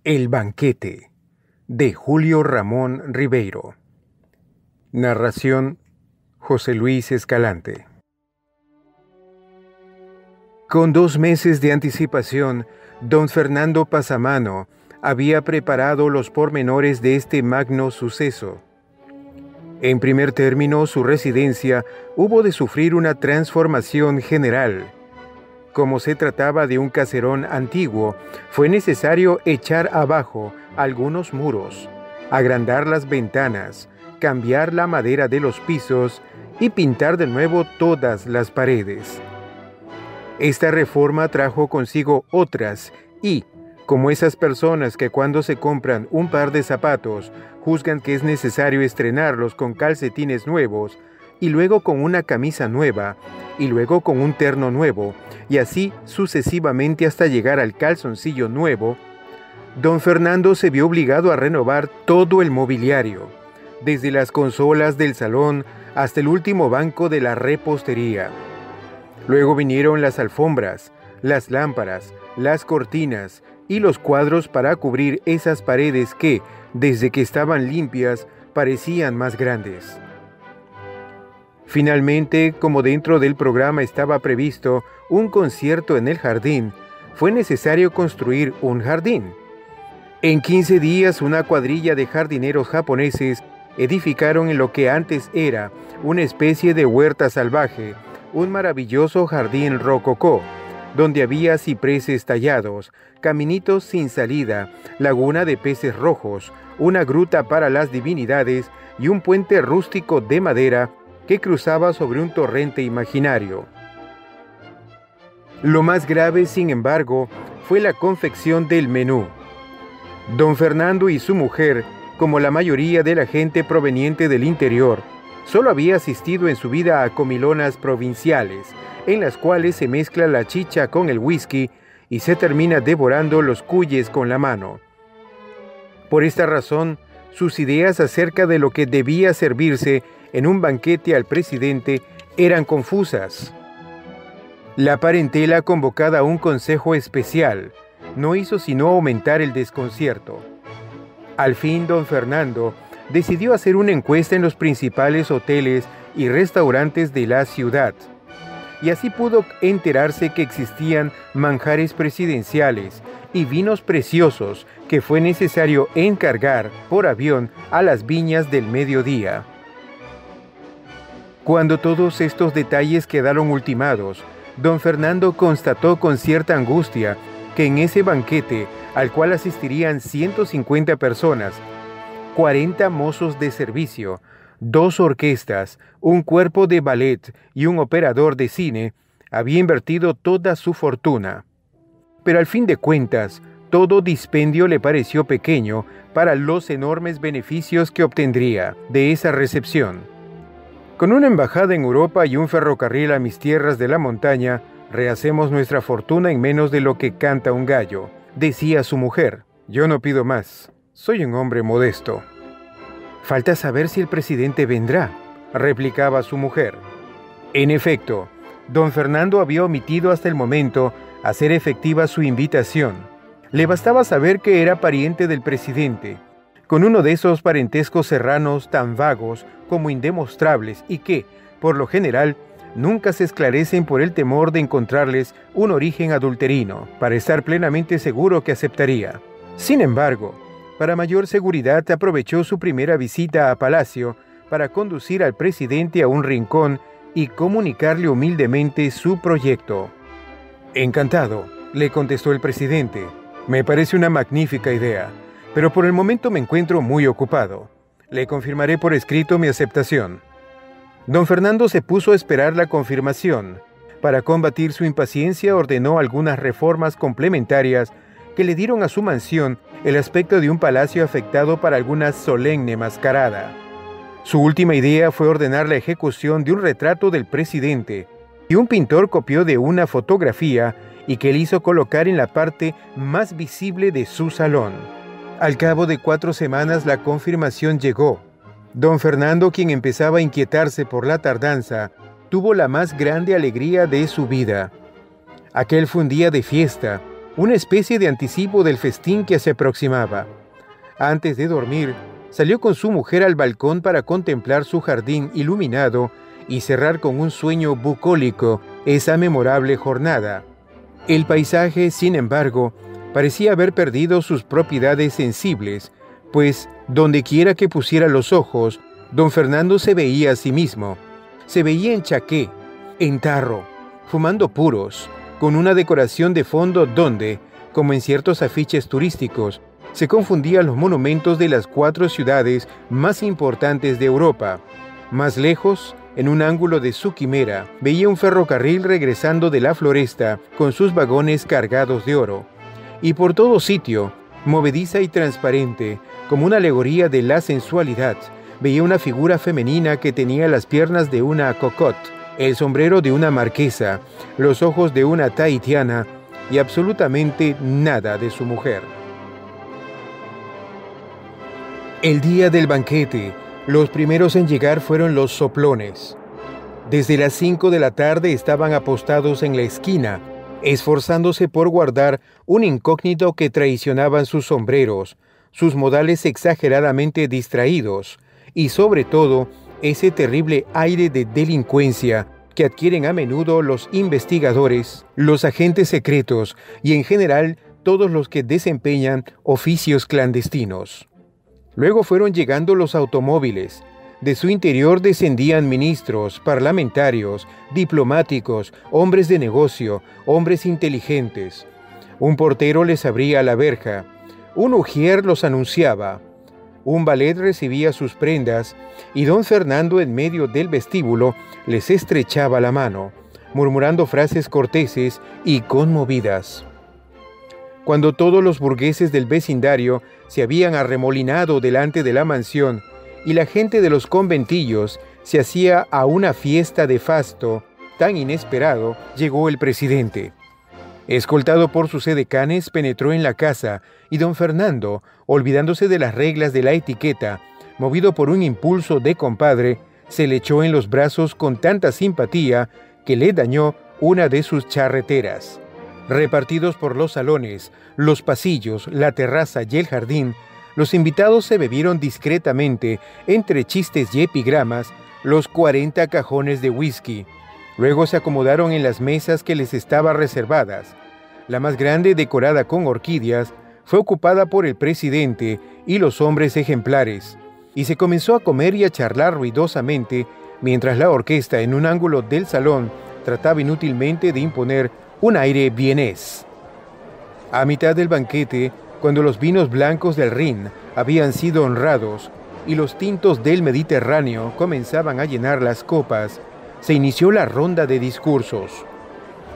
El banquete, de Julio Ramón Ribeiro. Narración: José Luis Escalante. Con 2 meses de anticipación, don Fernando Passamano había preparado los pormenores de este magno suceso. En primer término, su residencia hubo de sufrir una transformación general. Como se trataba de un caserón antiguo, fue necesario echar abajo algunos muros, agrandar las ventanas, cambiar la madera de los pisos y pintar de nuevo todas las paredes. Esta reforma trajo consigo otras y, como esas personas que cuando se compran un par de zapatos juzgan que es necesario estrenarlos con calcetines nuevos, y luego con una camisa nueva, y luego con un terno nuevo, y así sucesivamente hasta llegar al calzoncillo nuevo, don Fernando se vio obligado a renovar todo el mobiliario, desde las consolas del salón hasta el último banco de la repostería. Luego vinieron las alfombras, las lámparas, las cortinas y los cuadros para cubrir esas paredes que, desde que estaban limpias, parecían más grandes. Finalmente, como dentro del programa estaba previsto un concierto en el jardín, fue necesario construir un jardín. En 15 días, una cuadrilla de jardineros japoneses edificaron en lo que antes era una especie de huerta salvaje, un maravilloso jardín rococó, donde había cipreses tallados, caminitos sin salida, laguna de peces rojos, una gruta para las divinidades y un puente rústico de madera que cruzaba sobre un torrente imaginario. Lo más grave, sin embargo, fue la confección del menú. Don Fernando y su mujer, como la mayoría de la gente proveniente del interior, solo había asistido en su vida a comilonas provinciales, en las cuales se mezcla la chicha con el whisky y se termina devorando los cuyes con la mano. Por esta razón, sus ideas acerca de lo que debía servirse en un banquete al presidente eran confusas. La parentela, convocada a un consejo especial, no hizo sino aumentar el desconcierto. Al fin, don Fernando decidió hacer una encuesta en los principales hoteles y restaurantes de la ciudad, y así pudo enterarse que existían manjares presidenciales y vinos preciosos que fue necesario encargar por avión a las viñas del mediodía. Cuando todos estos detalles quedaron ultimados, don Fernando constató con cierta angustia que en ese banquete, al cual asistirían 150 personas, 40 mozos de servicio, 2 orquestas, un cuerpo de ballet y un operador de cine, había invertido toda su fortuna. Pero al fin de cuentas, todo dispendio le pareció pequeño para los enormes beneficios que obtendría de esa recepción. Con una embajada en Europa y un ferrocarril a mis tierras de la montaña, rehacemos nuestra fortuna en menos de lo que canta un gallo, decía su mujer. Yo no pido más, soy un hombre modesto. Falta saber si el presidente vendrá, replicaba su mujer. En efecto, don Fernando había omitido hasta el momento hacer efectiva su invitación. Le bastaba saber que era pariente del presidente, con uno de esos parentescos serranos tan vagos como indemostrables y que, por lo general, nunca se esclarecen por el temor de encontrarles un origen adulterino, para estar plenamente seguro que aceptaría. Sin embargo, para mayor seguridad aprovechó su primera visita a Palacio para conducir al presidente a un rincón y comunicarle humildemente su proyecto. Encantado, le contestó el presidente. Me parece una magnífica idea, pero por el momento me encuentro muy ocupado. Le confirmaré por escrito mi aceptación. Don Fernando se puso a esperar la confirmación. Para combatir su impaciencia ordenó algunas reformas complementarias que le dieron a su mansión el aspecto de un palacio afectado para alguna solemne mascarada. Su última idea fue ordenar la ejecución de un retrato del presidente, y un pintor copió de una fotografía y que él hizo colocar en la parte más visible de su salón. Al cabo de 4 semanas la confirmación llegó. Don Fernando, quien empezaba a inquietarse por la tardanza, tuvo la más grande alegría de su vida. Aquel fue un día de fiesta, una especie de anticipo del festín que se aproximaba. Antes de dormir, salió con su mujer al balcón para contemplar su jardín iluminado y cerrar con un sueño bucólico esa memorable jornada. El paisaje, sin embargo, parecía haber perdido sus propiedades sensibles, pues donde quiera que pusiera los ojos, don Fernando se veía a sí mismo. Se veía en chaqué, en tarro, fumando puros, con una decoración de fondo donde, como en ciertos afiches turísticos, se confundían los monumentos de las 4 ciudades más importantes de Europa. Más lejos, en un ángulo de su quimera, veía un ferrocarril regresando de la floresta con sus vagones cargados de oro. Y por todo sitio, movediza y transparente, como una alegoría de la sensualidad, veía una figura femenina que tenía las piernas de una cocotte, el sombrero de una marquesa, los ojos de una tahitiana y absolutamente nada de su mujer. El día del banquete, los primeros en llegar fueron los soplones. Desde las 5 de la tarde estaban apostados en la esquina, esforzándose por guardar un incógnito que traicionaban sus sombreros, sus modales exageradamente distraídos y, sobre todo, ese terrible aire de delincuencia que adquieren a menudo los investigadores, los agentes secretos y, en general, todos los que desempeñan oficios clandestinos. Luego fueron llegando los automóviles. De su interior descendían ministros, parlamentarios, diplomáticos, hombres de negocio, hombres inteligentes. Un portero les abría la verja. Un ujier los anunciaba. Un valet recibía sus prendas y don Fernando en medio del vestíbulo les estrechaba la mano, murmurando frases corteses y conmovidas. Cuando todos los burgueses del vecindario se habían arremolinado delante de la mansión y la gente de los conventillos se hacía a una fiesta de fasto tan inesperado, llegó el presidente. Escoltado por sus edecanes, penetró en la casa y don Fernando, olvidándose de las reglas de la etiqueta, movido por un impulso de compadre, se le echó en los brazos con tanta simpatía que le dañó una de sus charreteras. Repartidos por los salones, los pasillos, la terraza y el jardín, los invitados se bebieron discretamente, entre chistes y epigramas, los 40 cajones de whisky. Luego se acomodaron en las mesas que les estaban reservadas. La más grande, decorada con orquídeas, fue ocupada por el presidente y los hombres ejemplares, y se comenzó a comer y a charlar ruidosamente, mientras la orquesta en un ángulo del salón trataba inútilmente de imponer un aire vienés. A mitad del banquete, cuando los vinos blancos del Rin habían sido honrados y los tintos del Mediterráneo comenzaban a llenar las copas, se inició la ronda de discursos.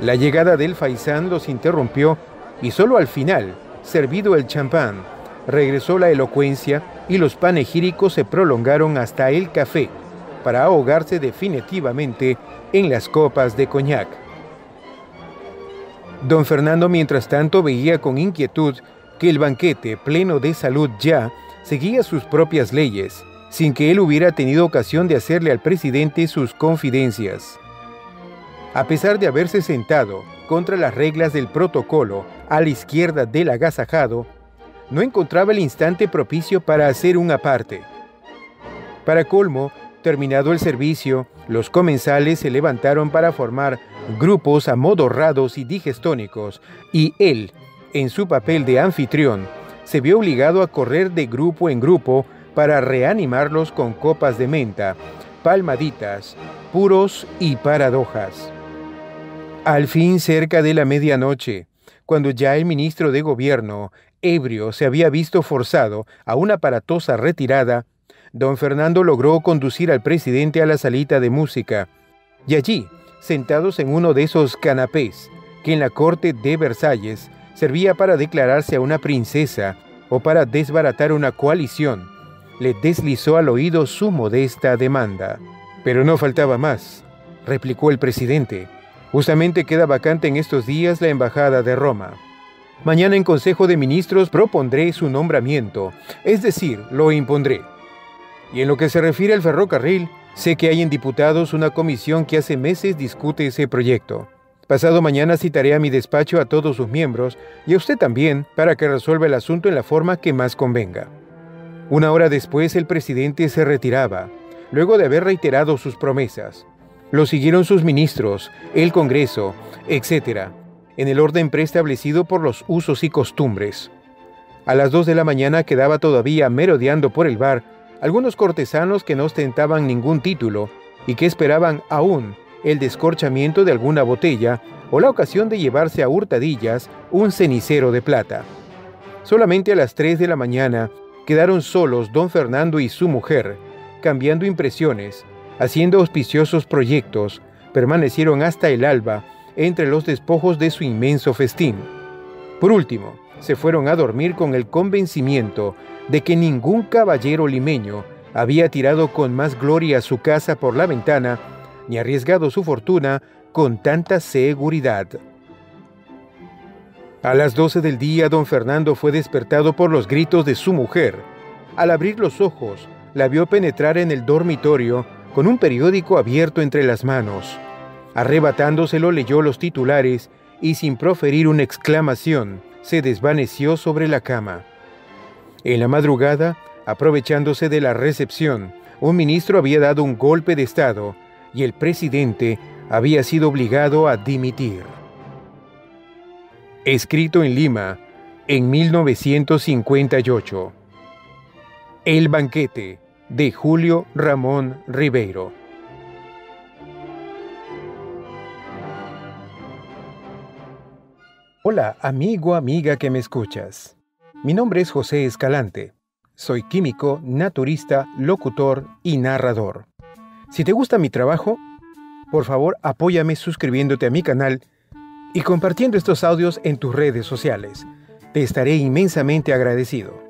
La llegada del faisán los interrumpió y solo al final, servido el champán, regresó la elocuencia y los panegíricos se prolongaron hasta el café para ahogarse definitivamente en las copas de coñac. Don Fernando, mientras tanto, veía con inquietud que el banquete, pleno de salud ya, seguía sus propias leyes, sin que él hubiera tenido ocasión de hacerle al presidente sus confidencias. A pesar de haberse sentado contra las reglas del protocolo a la izquierda del agasajado, no encontraba el instante propicio para hacer un aparte. Para colmo, terminado el servicio, los comensales se levantaron para formar grupos amodorrados y digestónicos, y él, en su papel de anfitrión, se vio obligado a correr de grupo en grupo para reanimarlos con copas de menta, palmaditas, puros y paradojas. Al fin, cerca de la medianoche, cuando ya el ministro de Gobierno, ebrio, se había visto forzado a una aparatosa retirada, don Fernando logró conducir al presidente a la salita de música, y allí, sentados en uno de esos canapés que en la corte de Versalles servía para declararse a una princesa o para desbaratar una coalición, le deslizó al oído su modesta demanda. «Pero no faltaba más», replicó el presidente. «Justamente queda vacante en estos días la embajada de Roma. Mañana en Consejo de Ministros propondré su nombramiento, es decir, lo impondré. Y en lo que se refiere al ferrocarril, sé que hay en diputados una comisión que hace meses discute ese proyecto. Pasado mañana citaré a mi despacho a todos sus miembros y a usted también para que resuelva el asunto en la forma que más convenga. Una hora después el presidente se retiraba, luego de haber reiterado sus promesas. Lo siguieron sus ministros, el Congreso, etc., en el orden preestablecido por los usos y costumbres. A las 2 de la mañana quedaba todavía merodeando por el bar algunos cortesanos que no ostentaban ningún título y que esperaban aún el descorchamiento de alguna botella o la ocasión de llevarse a hurtadillas un cenicero de plata. Solamente a las 3 de la mañana quedaron solos don Fernando y su mujer, cambiando impresiones, haciendo auspiciosos proyectos, permanecieron hasta el alba entre los despojos de su inmenso festín. Por último, se fueron a dormir con el convencimiento de que ningún caballero limeño había tirado con más gloria su casa por la ventana ni arriesgado su fortuna con tanta seguridad. A las 12 del día, don Fernando fue despertado por los gritos de su mujer. Al abrir los ojos, la vio penetrar en el dormitorio con un periódico abierto entre las manos. Arrebatándoselo, leyó los titulares y, sin proferir una exclamación, se desvaneció sobre la cama. En la madrugada, aprovechándose de la recepción, un ministro había dado un golpe de Estado y el presidente había sido obligado a dimitir. Escrito en Lima, en 1958. El banquete, de Julio Ramón Ribeiro. Hola, amigo, amiga que me escuchas. Mi nombre es José Escalante. Soy químico, naturista, locutor y narrador. Si te gusta mi trabajo, por favor apóyame suscribiéndote a mi canal y compartiendo estos audios en tus redes sociales. Te estaré inmensamente agradecido.